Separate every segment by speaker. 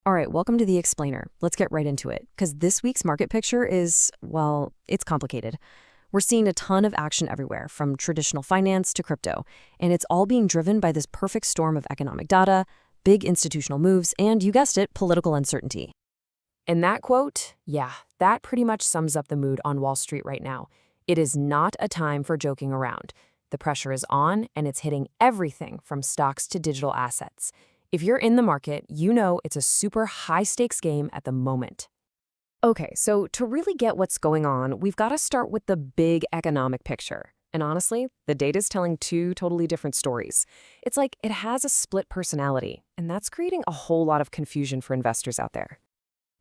Speaker 1: All right, welcome to the Explainer. Let's get right into it, because this week's market picture is, well, it's complicated. We're seeing a ton of action everywhere, from traditional finance to crypto, and it's all being driven by this perfect storm of economic data, big institutional moves, and, you guessed it, political uncertainty. And that quote, yeah, that pretty much sums up the mood on Wall Street right now. It is not a time for joking around. The pressure is on, and it's hitting everything from stocks to digital assets. If you're in the market, you know it's a super high-stakes game at the moment. Okay, so to really get what's going on, we've got to start with the big economic picture. And honestly, the data's telling two totally different stories. It's like it has a split personality, and that's creating a whole lot of confusion for investors out there.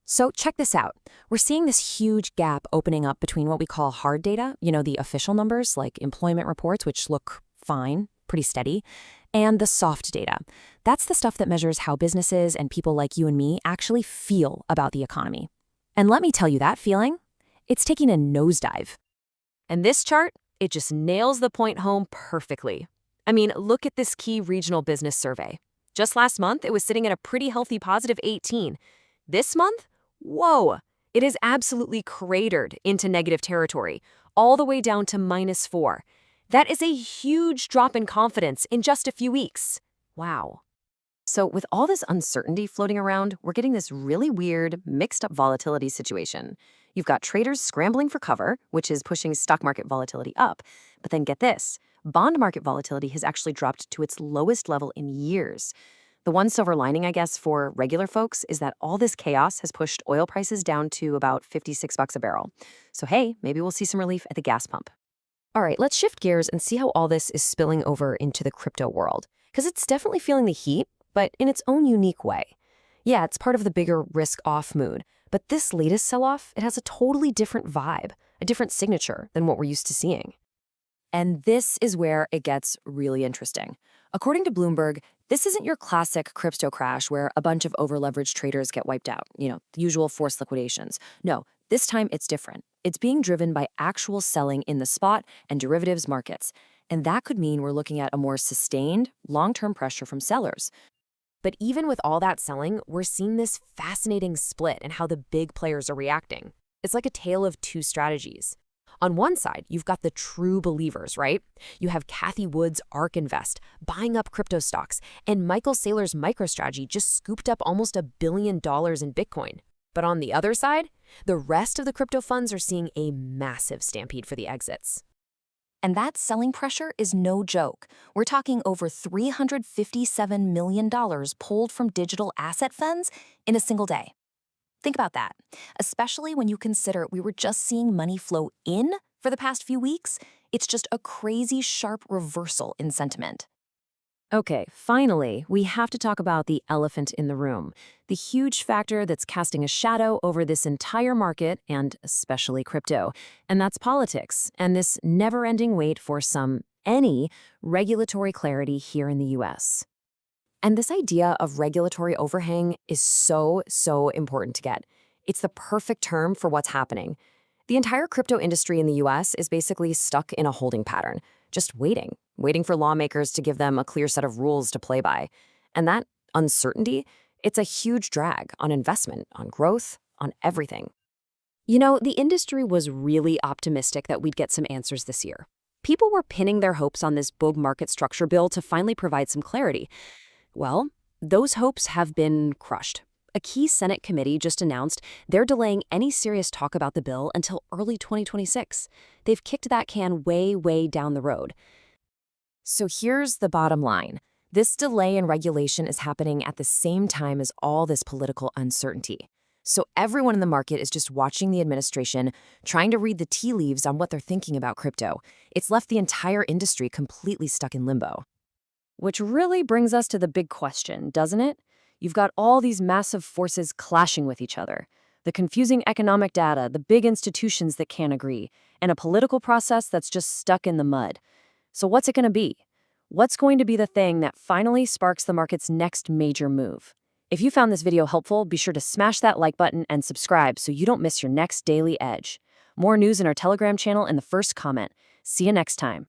Speaker 1: So check this out. We're seeing this huge gap opening up between what we call hard data, the official numbers like employment reports, which look fine, pretty steady, and the soft data. That's the stuff that measures how businesses and people like you and me actually feel about the economy. And let me tell you, that feeling, it's taking a nosedive. And this chart, it just nails the point home perfectly. I mean, look at this key regional business survey. Just last month, it was sitting at a pretty healthy positive 18. This month, whoa, it is absolutely cratered into negative territory, all the way down to -4. That is a huge drop in confidence in just a few weeks. Wow. So with all this uncertainty floating around, we're getting this really weird, mixed-up volatility situation. You've got traders scrambling for cover, which is pushing stock market volatility up. But then get this, bond market volatility has actually dropped to its lowest level in years. The one silver lining, I guess, for regular folks is that all this chaos has pushed oil prices down to about $56 a barrel. So hey, maybe we'll see some relief at the gas pump. All right, let's shift gears and see how all this is spilling over into the crypto world, because it's definitely feeling the heat, but in its own unique way. Yeah, it's part of the bigger risk-off mood, but this latest sell-off, it has a totally different vibe, a different signature than what we're used to seeing. And this is where it gets really interesting. According to Bloomberg, this isn't your classic crypto crash where a bunch of overleveraged traders get wiped out, the usual forced liquidations. No, this time it's different. It's being driven by actual selling in the spot and derivatives markets. And that could mean we're looking at a more sustained, long-term pressure from sellers. But even with all that selling, we're seeing this fascinating split in how the big players are reacting. It's like a tale of two strategies. On one side, you've got the true believers, right? You have Cathie Wood's ARK Invest buying up crypto stocks, and Michael Saylor's MicroStrategy just scooped up almost $1 billion in Bitcoin. But on the other side, the rest of the crypto funds are seeing a massive stampede for the exits.
Speaker 2: And that selling pressure is no joke. We're talking over $357 million pulled from digital asset funds in a single day. Think about that, especially when you consider we were just seeing money flow in for the past few weeks. It's just a crazy sharp reversal in sentiment.
Speaker 1: Okay, finally, we have to talk about the elephant in the room, the huge factor that's casting a shadow over this entire market and especially crypto, and that's politics and this never-ending wait for any regulatory clarity here in the US. And this idea of regulatory overhang is so important to get. It's the perfect term for what's happening. The entire crypto industry in the US is basically stuck in a holding pattern, just waiting for lawmakers to give them a clear set of rules to play by. And that uncertainty, it's a huge drag on investment, on growth, on everything. The industry was really optimistic that we'd get some answers this year. People were pinning their hopes on this big market structure bill to finally provide some clarity. Well, those hopes have been crushed. A key Senate committee just announced they're delaying any serious talk about the bill until early 2026. They've kicked that can way down the road. So here's the bottom line. This delay in regulation is happening at the same time as all this political uncertainty. So everyone in the market is just watching the administration, trying to read the tea leaves on what they're thinking about crypto. It's left the entire industry completely stuck in limbo. Which really brings us to the big question, doesn't it? You've got all these massive forces clashing with each other. The confusing economic data, the big institutions that can't agree, and a political process that's just stuck in the mud. So what's it going to be? What's going to be the thing that finally sparks the market's next major move? If you found this video helpful, be sure to smash that like button and subscribe so you don't miss your next daily edge. More news in our Telegram channel in the first comment. See you next time.